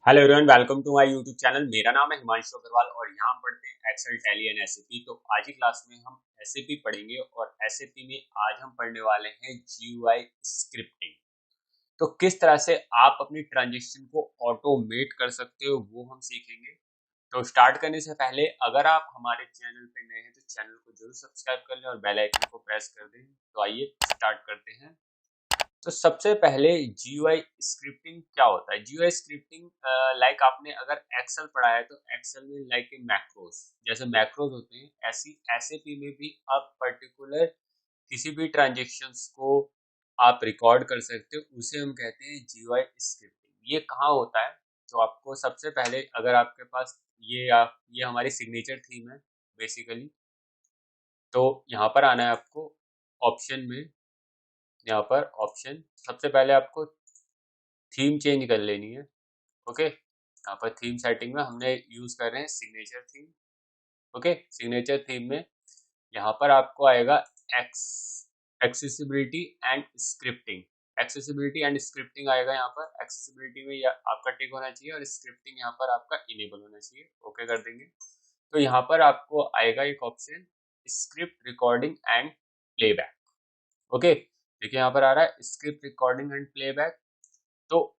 Hello everyone, welcome to my YouTube channel. मेरा नाम है हिमांशु अग्रवाल और यहाँ हम पढ़ते हैं एक्सेल, टैली एंड एसएपी। तो आज की क्लास में हम एसएपी पढ़ेंगे और एसएपी में आज हम पढ़ने वाले हैं जीयूआई स्क्रिप्टिंग। तो किस तरह से आप अपनी ट्रांजेक्शन को ऑटोमेट कर सकते हो वो हम सीखेंगे। तो स्टार्ट करने से पहले अगर आप हमारे चैनल पे नए हैं तो चैनल को जरूर सब्सक्राइब कर लें और बेल आइकन को प्रेस कर दें। तो आइए स्टार्ट करते हैं। तो सबसे पहले जीयूआई स्क्रिप्टिंग क्या होता है। जीयूआई स्क्रिप्टिंग लाइक आपने अगर एक्सेल पढ़ा है तो एक्सेल में लाइक मैक्रोस, जैसे मैक्रोस होते हैं ऐसी एसएपी में भी आप पर्टिकुलर किसी भी ट्रांजेक्शन्स को आप रिकॉर्ड कर सकते हो, उसे हम कहते हैं जीयूआई स्क्रिप्टिंग। ये कहाँ होता है? तो आपको सबसे पहले अगर आपके पास ये हमारी सिग्नेचर थीम है बेसिकली, तो यहाँ पर आना है आपको ऑप्शन में। यहाँ पर ऑप्शन सबसे पहले आपको थीम चेंज कर लेनी है। ओके, यहाँ पर थीम सेटिंग में हमने यूज कर रहे हैं signature theme. Okay, signature theme में यहाँ पर आपको आएगा accessibility and scripting. Accessibility and scripting आएगा। यहाँ पर एक्सेसिबिलिटी में आपका टिक होना चाहिए और स्क्रिप्टिंग यहाँ पर आपका इनेबल होना चाहिए। ओके कर देंगे तो यहाँ पर आपको आएगा एक option script recording and playback. Okay, देखिए यहाँ पर आ रहा है स्क्रिप्ट रिकॉर्डिंग एंड प्लेबैक। तो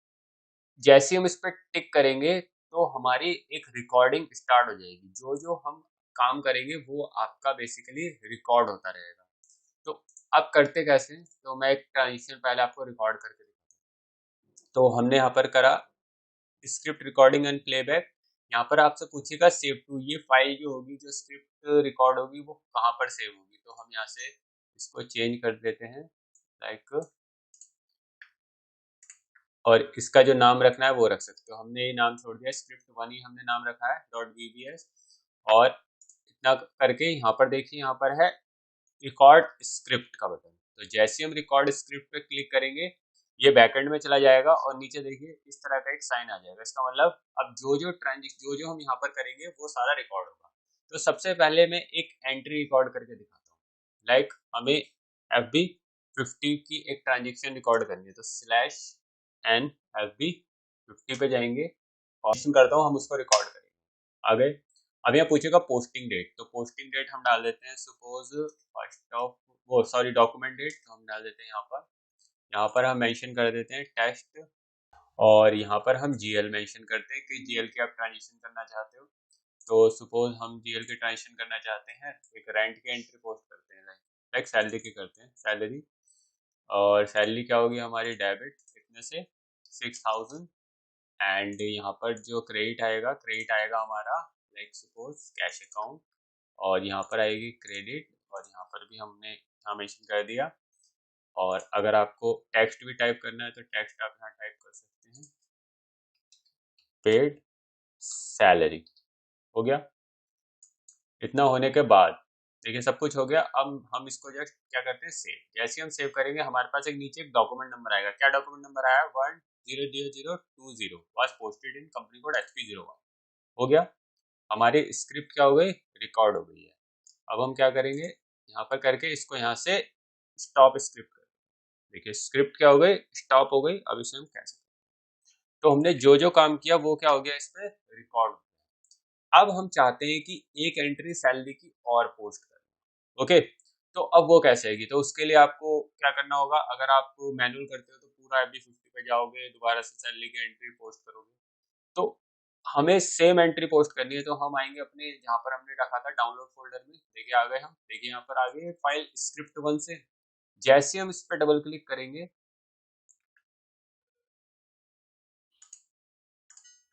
जैसे हम इस पर टिक करेंगे तो हमारी एक रिकॉर्डिंग स्टार्ट हो जाएगी। जो जो हम काम करेंगे वो आपका बेसिकली रिकॉर्ड होता रहेगा। तो अब करते कैसे हैं? तो मैं एक ट्रांजिशन पहले आपको रिकॉर्ड करके दिखाता हूँ। तो हमने यहाँ पर करा स्क्रिप्ट रिकॉर्डिंग एंड प्लेबैक। यहाँ पर आपसे पूछेगा सेव टू, ये फाइल जो होगी, जो स्क्रिप्ट रिकॉर्ड होगी वो कहाँ पर सेव होगी। तो हम यहाँ से इसको चेंज कर देते हैं लाइक, और इसका जो नाम रखना है वो रख सकते हो। हमने ये नाम छोड़ दिया, स्क्रिप्ट वन ही हमने नाम रखा है .vbs। और इतना करके यहाँ पर देखिए, यहाँ पर है रिकॉर्ड स्क्रिप्ट का बटन। तो जैसे हम रिकॉर्ड स्क्रिप्ट पे क्लिक करेंगे ये बैकएंड में चला जाएगा और नीचे देखिए इस तरह का एक साइन आ जाएगा। इसका मतलब अब जो हम यहाँ पर करेंगे वो सारा रिकॉर्ड होगा। तो सबसे पहले मैं एक एंट्री रिकॉर्ड करके दिखाता हूँ। लाइक हमें FB50 की एक ट्रांजेक्शन रिकॉर्ड करनी है, तो /FB50 पे जाएंगे और करता हूँ, हम उसको रिकॉर्ड करेंगे। आगे अब यहाँ पूछेगा पोस्टिंग डेट, तो पोस्टिंग डेट हम डाल देते हैं सपोज फर्स्ट ऑफ वो सॉरी डॉक्यूमेंट डेट, तो हम डाल देते हैं यहाँ पर हम मेंशन कर देते हैं टेस्ट। और यहाँ पर हम जीएल मेंशन करते हैं कि जीएल की आप ट्रांजेक्शन करना चाहते हो। तो सपोज हम जीएल की ट्रांजेक्शन करना चाहते हैं, एक रेंट की एंट्री पोस्ट करते हैं लाइक सैलरी की करते हैं सैलरी। और सैलरी क्या होगी हमारी, डेबिट कितने से 6000। एंड यहाँ पर जो क्रेडिट आएगा हमारा लाइक सपोज कैश अकाउंट। और यहाँ पर आएगी क्रेडिट, और यहाँ पर भी हमने यहाँ मेंशन कर दिया। और अगर आपको टेक्स्ट भी टाइप करना है तो टेक्स्ट आप यहाँ टाइप कर सकते हैं, पेड सैलरी। हो गया। इतना होने के बाद देखिए सब कुछ हो गया। अब हम इसको जस्ट क्या करते हैं, सेव। जैसे हम सेव करेंगे हमारे पास एक नीचे एक डॉक्यूमेंट नंबर आएगा। क्या डॉक्यूमेंट नंबर आया, 100020 was posted in company code HP01। हो गया, हमारी स्क्रिप्ट क्या हो गई, रिकॉर्ड हो गई है। अब हम क्या करेंगे, यहाँ पर करके इसको यहाँ से स्टॉप स्क्रिप्ट कर, देखिए स्क्रिप्ट क्या हो गई, स्टॉप हो गई। अब इसे हम कैंसिल, तो हमने जो जो काम किया वो क्या हो गया, इस पे रिकॉर्ड हो गया। अब हम चाहते हैं कि एक एंट्री सैलरी की और पोस्ट करें। ओके, तो अब वो कैसे आएगी, तो उसके लिए आपको क्या करना होगा, अगर आप मैनुअल करते हो तो पूरा FB50 पे जाओगे, दोबारा से सैलरी की एंट्री पोस्ट करोगे। तो हमें सेम एंट्री पोस्ट करनी है, तो हम आएंगे अपने जहाँ पर हमने रखा था डाउनलोड फोल्डर में। देखिए आ गए हम, देखिए यहाँ पर आ गई फाइल स्क्रिप्ट वन से। जैसे हम इस पर डबल क्लिक करेंगे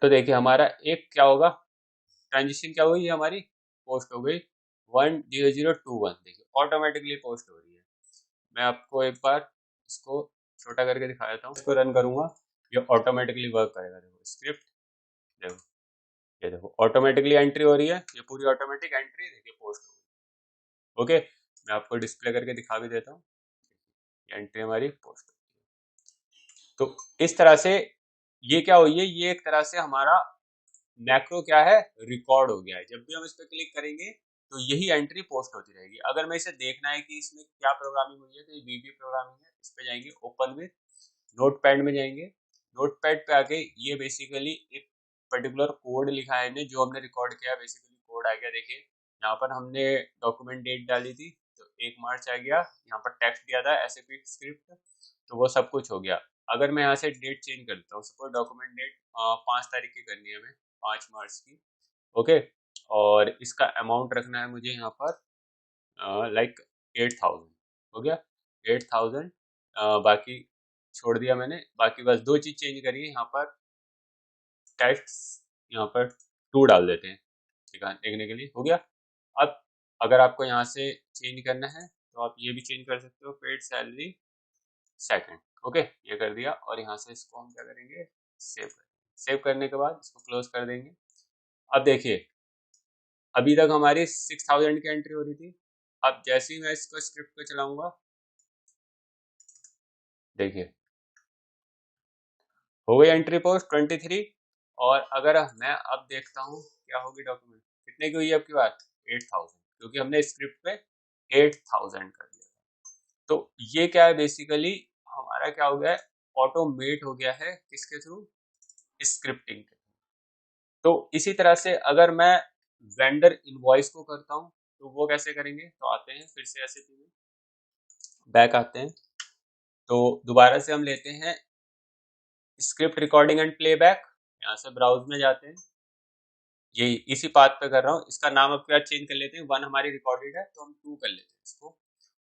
तो देखिए हमारा एक क्या होगा, ट्रांजिशन क्या हुई, हमारी पोस्ट हो गई 10021। देखिए ऑटोमेटिकली पोस्ट हो रही है। मैं आपको एक बार इसको छोटा करके दिखा देता हूँ, इसको रन करूंगा, ये ऑटोमेटिकली वर्क करेगा। देखो स्क्रिप्ट, देखो ये देखो ऑटोमेटिकली एंट्री हो रही है, ये पूरी ऑटोमेटिक एंट्री देखिए पोस्ट हो गई। ओके, मैं आपको डिस्प्ले करके दिखा भी देता हूँ, एंट्री हमारी पोस्ट। तो इस तरह से ये क्या हुई है, ये एक तरह से हमारा मैक्रो क्या है, रिकॉर्ड हो गया है। जब भी हम इस पर क्लिक करेंगे तो यही एंट्री पोस्ट होती रहेगी। अगर मैं इसे देखना है कि इसमें क्या प्रोग्रामिंग हुई है तो ये VB प्रोग्रामिंग है। इस पे जाएंगे, ओपन विद नोटपैड में जाएंगे, नोटपैड पे आके ये बेसिकली एक पर्टिकुलर कोड लिखा है इन्हें, जो हमने रिकॉर्ड किया बेसिकली कोड आ गया। देखिए यहाँ पर हमने डॉक्यूमेंट डेट डाली थी तो 1 मार्च आ गया, यहाँ पर टेक्स्ट दिया था SAP स्क्रिप्ट, तो वो सब कुछ हो गया। अगर मैं यहाँ से डेट चेंज करता हूँ, सपोज डॉक्यूमेंट डेट 5 तारीख की करनी है हमें, 5 मार्च की, ओके, और इसका अमाउंट रखना है मुझे यहाँ पर लाइक 8000 हो गया, 8000। बाकी छोड़ दिया मैंने, बाकी बस 2 चीज चेंज करिए यहाँ पर, टेक्स्ट यहाँ पर 2 डाल देते हैं, ठीक है, देखने के लिए हो गया। अब अगर आपको यहाँ से चेंज करना है तो आप ये भी चेंज कर सकते हो, पेड सैलरी सेकंड, ओके, ये कर दिया। और यहाँ से इसको हम क्या करेंगे, सेव करने के बाद इसको क्लोज कर देंगे। अब देखिए अभी तक हमारी 6000 की एंट्री हो रही थी, अब जैसे ही मैं इसको स्क्रिप्ट पे चलाऊंगा, देखिए हो गई एंट्री पोस्ट 23। और अगर मैं अब देखता हूँ क्या होगी, डॉक्यूमेंट कितने की हुई है आपकी बात, 8000, क्योंकि हमने स्क्रिप्ट पे 8000 कर दिया। तो ये क्या है, बेसिकली हमारा क्या हो गया है, ऑटोमेट हो गया है, किसके थ्रू, स्क्रिप्टिंग के। तो इसी तरह से अगर मैं वेंडर इनवॉइस को करता हूँ तो वो कैसे करेंगे, तो आते हैं फिर से SAP में, बैक आते हैं, तो दोबारा से हम लेते हैं स्क्रिप्ट रिकॉर्डिंग एंड प्लेबैक, यहाँ से ब्राउज में जाते हैं, ये इसी पाथ पे कर रहा हूँ, इसका नाम अब क्या चेंज कर लेते हैं, 1 हमारी रिकॉर्डेड है तो हम 2 कर लेते हैं इसको,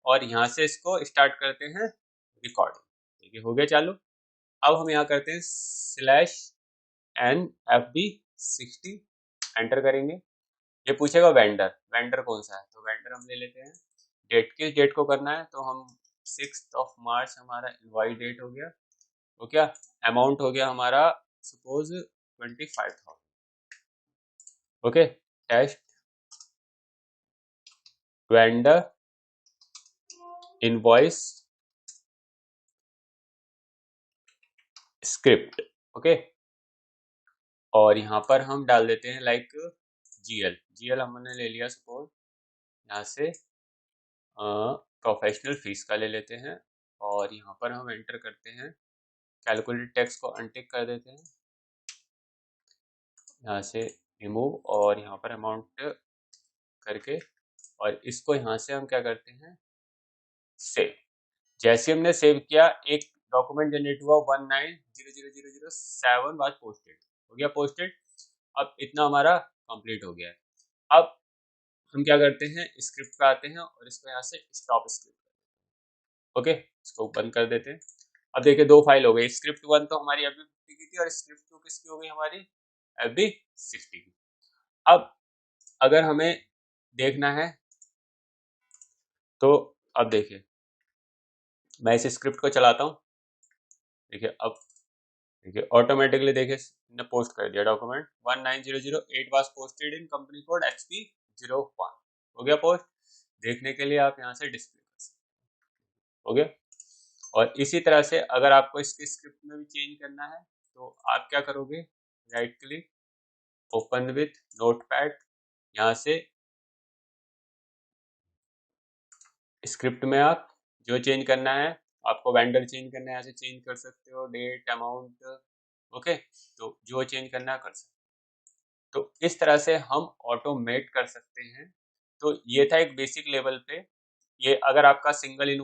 और यहाँ से इसको स्टार्ट करते हैं रिकॉर्डिंग, ठीक है, हो गया चालू। अब हम यहाँ करते हैं /NFB60, एंटर करेंगे, ये पूछेगा वेंडर, वेंडर कौन सा है, तो वेंडर हम ले लेते हैं। डेट, किस डेट को करना है, तो हम 6 मार्च हमारा इनवाइस डेट हो गया, तो क्या अमाउंट हो गया हमारा, suppose 25,000, okay, test vendor invoice script, okay, और यहाँ पर हम डाल देते हैं लाइक GL हमने ले लिया, सपोज यहाँ से प्रोफेशनल फीस का ले लेते हैं, और यहाँ पर हम एंटर करते हैं, कैलकुलेट टैक्स को अनटिक कर देते हैं, यहाँ से रिमूव, और यहाँ पर अमाउंट करके, और इसको यहाँ से हम क्या करते हैं, सेव। जैसे हमने सेव किया, एक डॉक्यूमेंट जनरेट हुआ, 19000007 बाद पोस्टेड हो गया, पोस्टेड। अब इतना हमारा कंप्लीट हो गया है। अब हम क्या करते हैं, स्क्रिप्ट पे आते हैं और इसको यहाँ से स्टॉप स्क्रिप्ट, ओके, इसको बंद कर देते हैं। अब देखिए 2 फाइल हो गई, स्क्रिप्ट 1 तो हमारी FB50 की थी, और स्क्रिप्ट 2 किसकी हो गई, हमारी FB60 की। अब अगर हमें देखना है तो अब देखिए मैं इस स्क्रिप्ट को चलाता हूँ, देखिए अब देखिए ऑटोमेटिकली देखिए ने पोस्ट कर दिया, document 190008 was posted in company code XP01, हो गया पोस्ट। देखने के लिए आप यहाँ से डिस्प्ले कर सकते हो गया। और इसी तरह से अगर आपको इसके स्क्रिप्ट में भी चेंज करना है तो आप क्या करोगे, right click, open with notepad, यहाँ से स्क्रिप्ट में आप जो चेंज करना है, आपको वेंडर चेंज करना है, यहाँ से चेंज कर सकते हो, डेट, अमाउंट, ओके, तो जो चेंज करना है कर सकते हो। तो इस तरह से हम ऑटोमेट कर सकते हैं। तो ये था एक बेसिक लेवल पे, ये अगर आपका सिंगल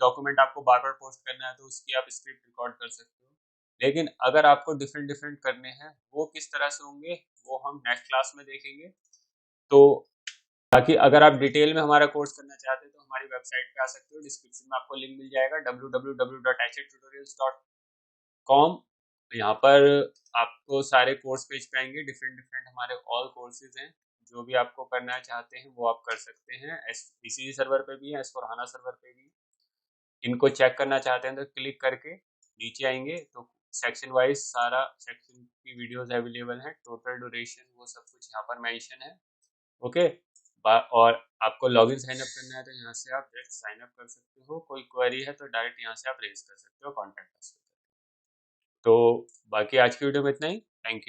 डॉक्यूमेंट आपको बार बार पोस्ट करना है तो उसकी आप स्क्रिप्ट रिकॉर्ड कर सकते हो, लेकिन अगर आपको डिफरेंट डिफरेंट करने हैं वो किस तरह से होंगे वो हम नेक्स्ट क्लास में देखेंगे। तो बाकी अगर आप डिटेल में हमारा कोर्स करना चाहते हैं तो हमारी वेबसाइट पे आ सकते हो, डिस्क्रिप्शन में आपको लिंक मिल जाएगा www.htutorials.com। यहाँ पर आपको सारे कोर्स पेज पे आएंगे, डिफरेंट डिफरेंट हमारे ऑल कोर्सेज हैं, जो भी आपको करना चाहते हैं वो आप कर सकते हैं। इसी सर्वर पे भी है, S/4HANA सर्वर पे भी। इनको चेक करना चाहते हैं तो क्लिक करके नीचे आएंगे तो सेक्शन वाइज सारा सेक्शन की वीडियोस अवेलेबल हैं, टोटल ड्यूरेशन वो सब कुछ यहाँ पर मेंशन है, ओके। और आपको लॉगिन साइन अप करना है तो यहाँ से आप डायरेक्ट साइन अप कर सकते हो, कोई क्वेरी है तो डायरेक्ट यहाँ से आप रेज कर सकते हो कॉन्टैक्ट कर सकते हो। तो बाकी आज की वीडियो में इतना ही, थैंक यू।